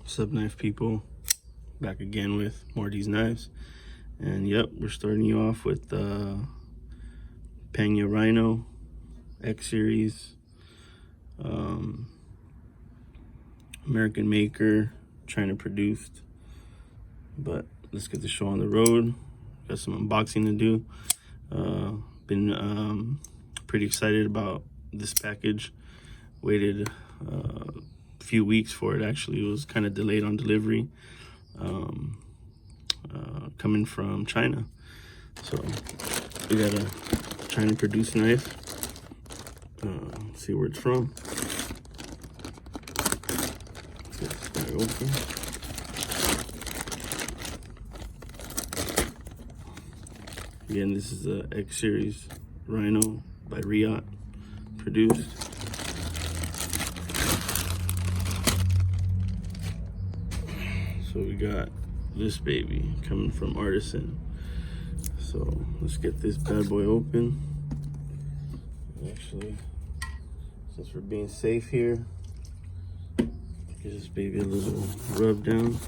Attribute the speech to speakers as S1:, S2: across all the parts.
S1: What's up, knife people? Back again with more of these knives. And yep, we're starting you off with Pena Rhino X series, American maker, China produced. But let's get the show on the road. Got some unboxing to do. Been pretty excited about this package. Waited a few weeks for it. Actually, it was kind of delayed on delivery, coming from China. So we got a China produced knife. See where it's from. Let's get this guy open. Again, this is the X series Rhino by Riot produced. So we got this baby coming from Artisan. So let's get this bad boy open. Actually, since we're being safe here, give this baby a little rub down,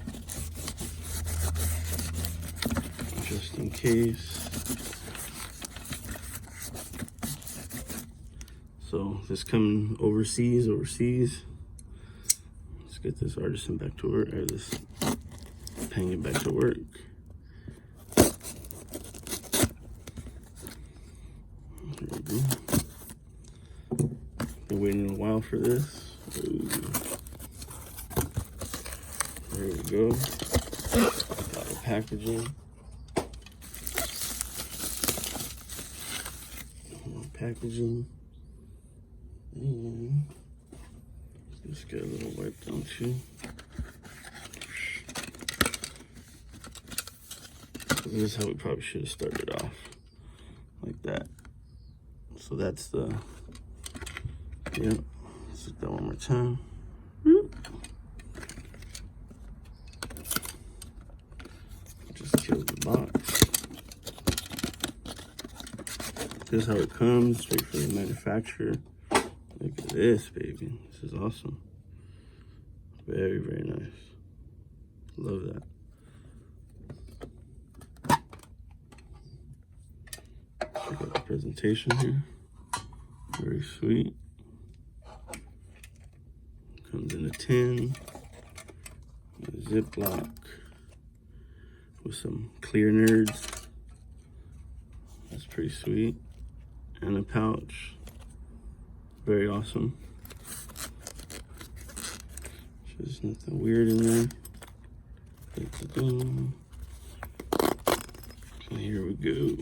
S1: just in case. So this coming overseas. Let's get this Artisan back to work, or this Pena back to work. There we go. Been waiting a while for this. Ooh. There we go. Got the packaging. More packaging. And just get a little wipe down too. So this is how we probably should have started off, like that. So that's the, yeah, let's do that one more time. Just kill the box. This is how it comes, straight from the manufacturer. Look at this, baby. This is awesome. Very, very nice. Love that. Check out the presentation here. Very sweet. Comes in a tin, a Ziploc with some clear nerds. That's pretty sweet. And a pouch. Very awesome. There's nothing weird in there. So here we go.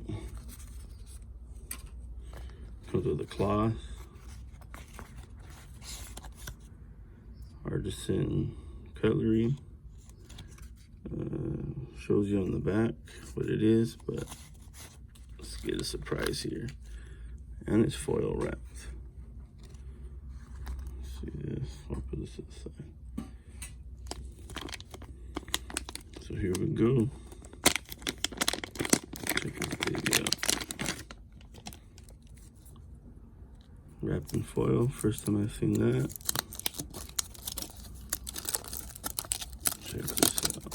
S1: Comes with a cloth. Artisan cutlery. Shows you on the back what it is, but let's get a surprise here. And it's foil wrapped. See this? I'll put this to the side. So here we go. Check this baby out. Wrapped in foil. First time I've seen that. Check this out.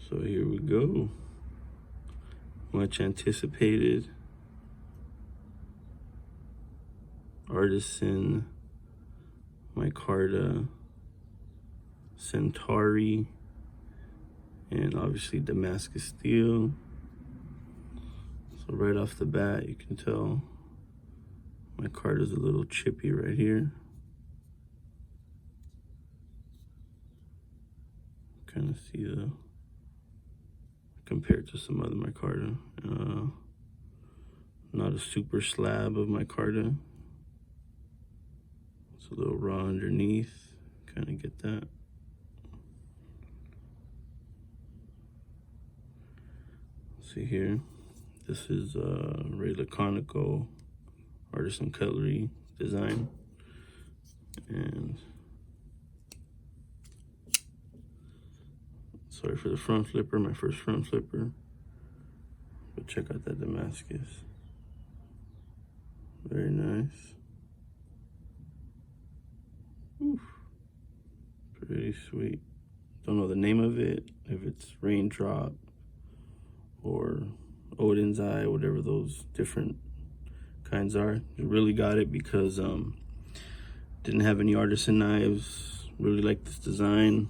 S1: So here we go. Much anticipated Artisan Micarta Centauri, and obviously Damascus steel. So right off the bat, you can tell Micarta's a little chippy right here. Kind of see the, compared to some other Micarta, not a super slab of Micarta. It's a little raw underneath, kind of get that. See here, this is Ray Laconico Artisan Cutlery design. And sorry for the front flipper, my first front flipper. But check out that Damascus. Very nice. Oof. Pretty sweet. Don't know the name of it, if it's Raindrop or Odin's Eye, whatever those different kinds are. Really got it because didn't have any artisan knives. Really like this design.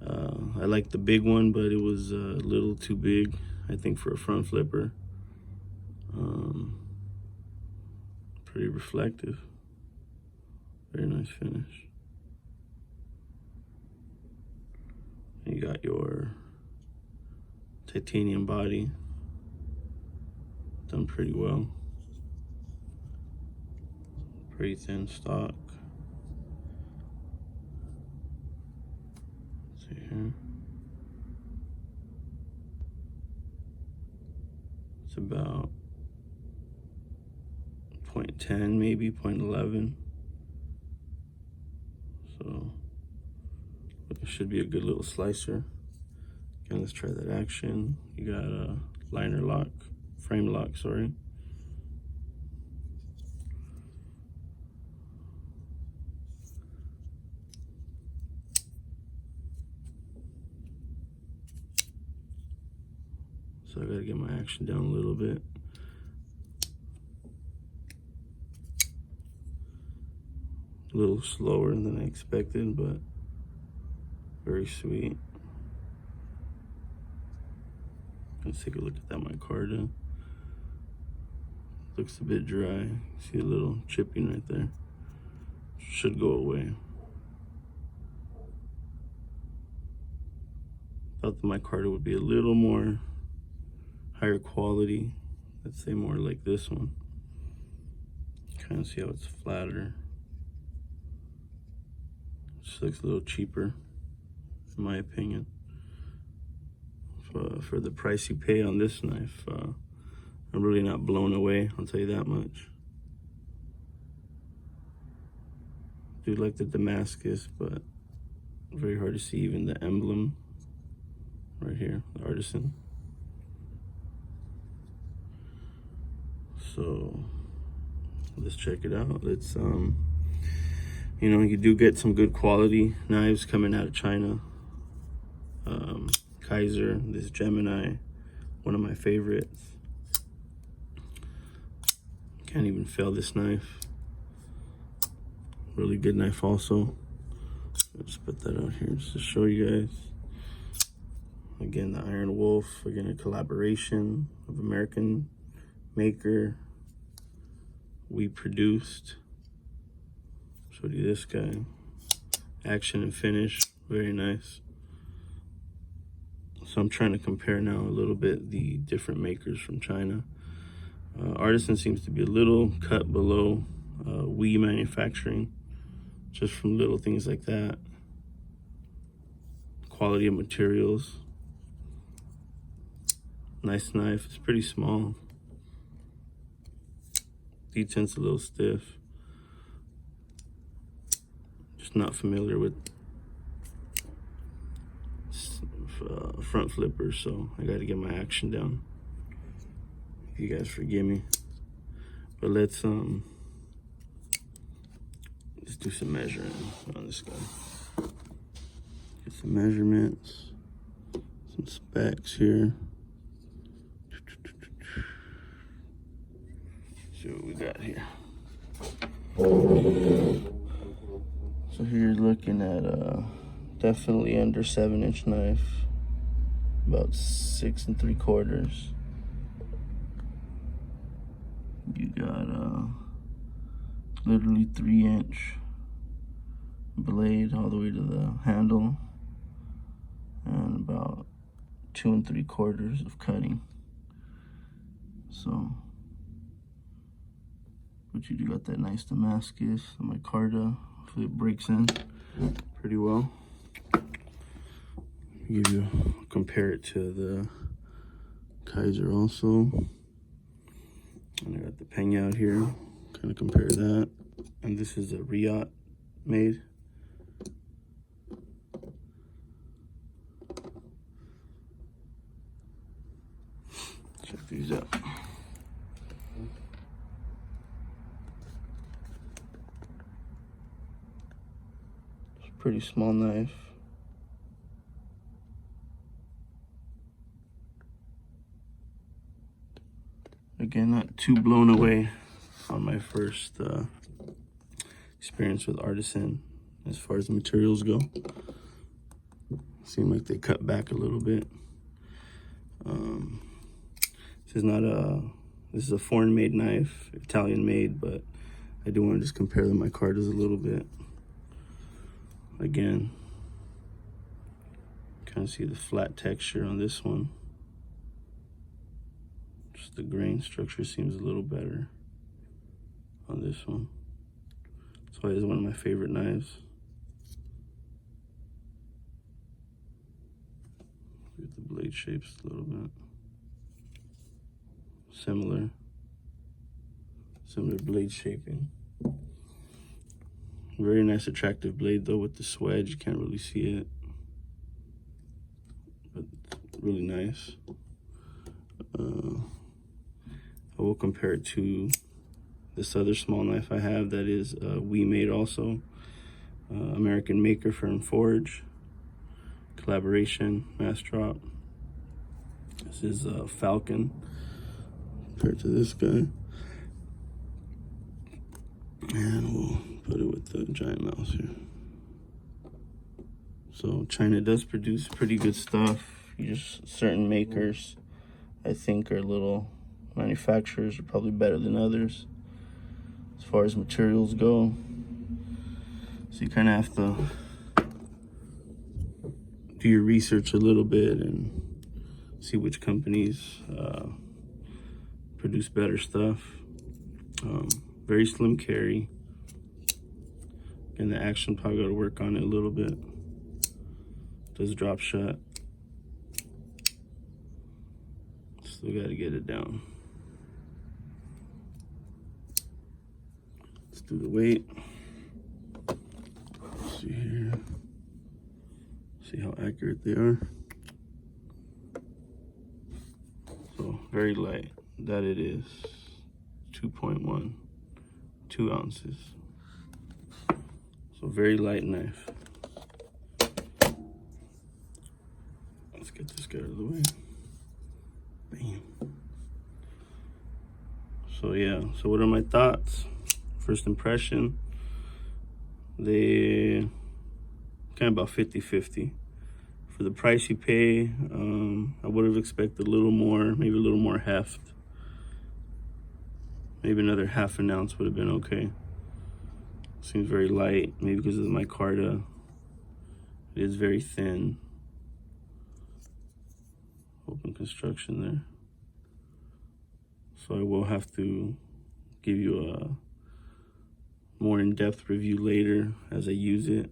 S1: I like the big one, but it was a little too big, I think, for a front flipper. Pretty reflective. Very nice finish. You got your titanium body, done pretty well. Pretty thin stock. Let's see here. It's about 0.10, maybe 0.11. So it should be a good little slicer. Again, let's try that action. You got a liner lock, frame lock, sorry. So I gotta get my action down a little bit. A little slower than I expected, but very sweet. Let's take a look at that micarta. Looks a bit dry. See a little chipping right there. Should go away. Thought the micarta would be a little more higher quality. Let's say more like this one. Kind of see how it's flatter. Just looks a little cheaper, in my opinion. For the price you pay on this knife, I'm really not blown away, I'll tell you that much. Do like the Damascus, but very hard to see even the emblem right here, the Artisan. So let's check it out. Let's you know, you do get some good quality knives coming out of China. Kaiser, this Gemini, one of my favorites. Can't even fail this knife. Really good knife also. Let's put that out here just to show you guys. Again, the Iron Wolf, again, a collaboration of American maker. We produced. Showed you this guy. Action and finish, very nice. So I'm trying to compare now a little bit the different makers from China. Artisan seems to be a little cut below we manufacturing, just from little things like that. Quality of materials. Nice knife, it's pretty small. Detent's a little stiff. Just not familiar with front flippers, so I gotta get my action down. If you guys forgive me. But let's do some measuring on this guy. Get some measurements, some specs here. See what we got here. So here you're looking at definitely under 7-inch knife, about 6 3/4. You got literally 3-inch blade all the way to the handle, and about 2 3/4 of cutting. So, but you do got that nice Damascus, the micarta. Hopefully it breaks in pretty well. Compare it to the Kaiser also. And I got the Peng out here. Kind of compare that. And this is a Riot made. Check these out. Pretty small knife. Again, not too blown away on my first experience with Artisan as far as the materials go. Seem like they cut back a little bit. This is a foreign made knife, Italian made, but I do want to just compare the Micartas a little bit. Again, kind of see the flat texture on this one. Just the grain structure seems a little better on this one. That's why it's one of my favorite knives. Look at the blade shapes a little bit. Similar blade shaping. Very nice, attractive blade though with the swedge. You can't really see it, but really nice. I will compare it to this other small knife I have that is we made also. American maker, Firm Forge. Collaboration, mass drop. This is Falcon compared to this guy. And we'll put it with the giant mouse here. So China does produce pretty good stuff. Just certain makers, I think, are little manufacturers are probably better than others as far as materials go. So you kind of have to do your research a little bit and see which companies produce better stuff. Very slim carry. And the action probably got to work on it a little bit. Does drop shut. Still got to get it down. Let's do the weight. Let's see here. See how accurate they are. So very light. That it is 2.1, 2 ounces. So very light knife. Let's get this guy out of the way. Bam. So yeah, so what are my thoughts? First impression, they kind of about 50-50. For the price you pay, I would have expected a little more, maybe a little more heft. Maybe another ½ an ounce would have been okay. Seems very light, maybe because of the micarta. It is very thin. Open construction there. So I will have to give you a more in-depth review later as I use it.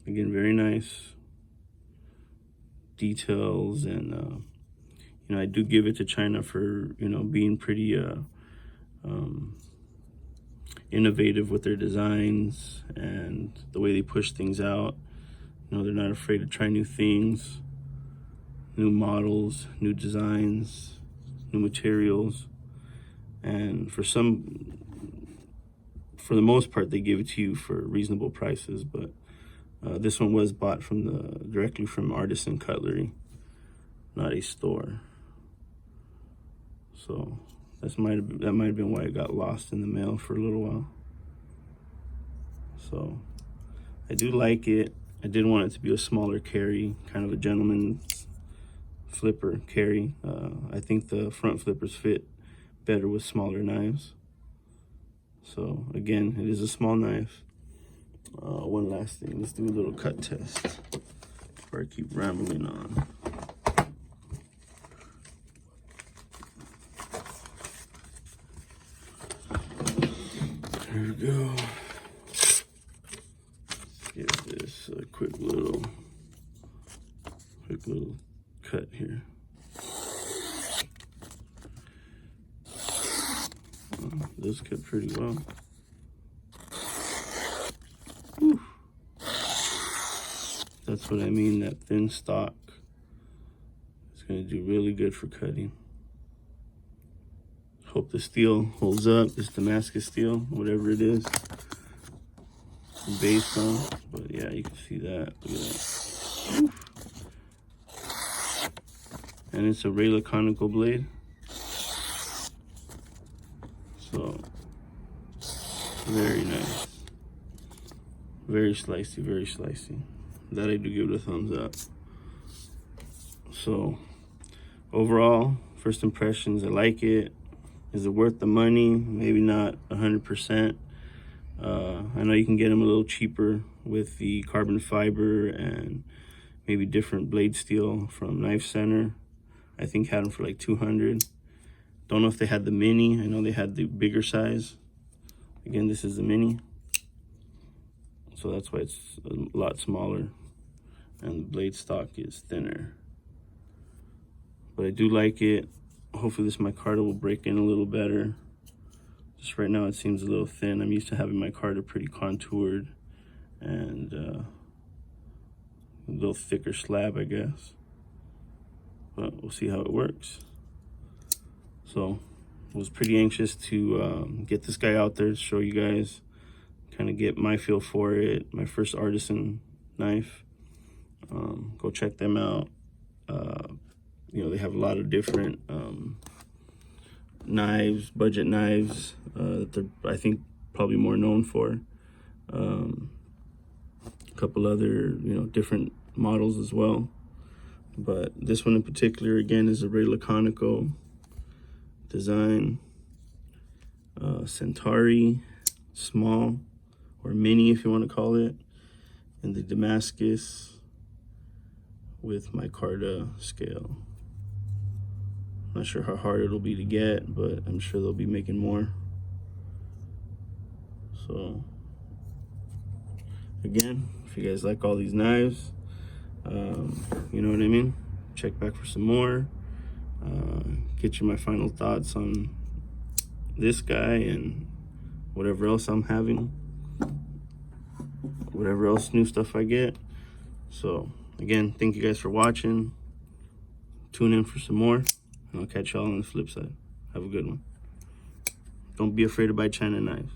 S1: Again, very nice details, and you know, I do give it to China for, you know, being pretty innovative with their designs and the way they push things out. You know, they're not afraid to try new things, new models, new designs, new materials. And for the most part, they give it to you for reasonable prices. But this one was bought directly from Artisan Cutlery, not a store. So that might have been why it got lost in the mail for a little while. So I do like it. I did want it to be a smaller carry, kind of a gentleman's flipper carry. I think the front flippers fit better with smaller knives. So again, it is a small knife. One last thing, let's do a little cut test before I keep rambling on. There we go. Give this a quick little cut here. This cut pretty well. Whew. That's what I mean, that thin stock is going to do really good for cutting. Hope the steel holds up, this Damascus steel, whatever it is. base thumbs, but yeah, you can see that. Look at that. Oof. And it's a regular conical blade. So, very nice. Very slicey, very slicey. That I do give it a thumbs up. So, overall, first impressions, I like it. Is it worth the money? Maybe not 100%. I know you can get them a little cheaper with the carbon fiber and maybe different blade steel from Knife Center. I think had them for like 200. Don't know if they had the mini. I know they had the bigger size. Again, this is the mini. So that's why it's a lot smaller. And the blade stock is thinner. But I do like it. Hopefully this micarta will break in a little better. Just right now it seems a little thin. I'm used to having my micarta pretty contoured and a little thicker slab, I guess. But we'll see how it works. So I was pretty anxious to get this guy out there to show you guys, kind of get my feel for it. My first artisan knife. Go check them out. You know, they have a lot of different knives, budget knives that they're, I think, probably more known for. A couple other, you know, different models as well. But this one in particular, again, is a regular conical design. Centauri, small, or mini if you want to call it. And the Damascus with micarta scale. Not sure how hard it'll be to get, but I'm sure they'll be making more. So, again, if you guys like all these knives, you know what I mean? Check back for some more. Get you my final thoughts on this guy and whatever else I'm having. Whatever else new stuff I get. So, again, thank you guys for watching. Tune in for some more. And I'll catch y'all on the flip side. Have a good one. Don't be afraid to buy China knives.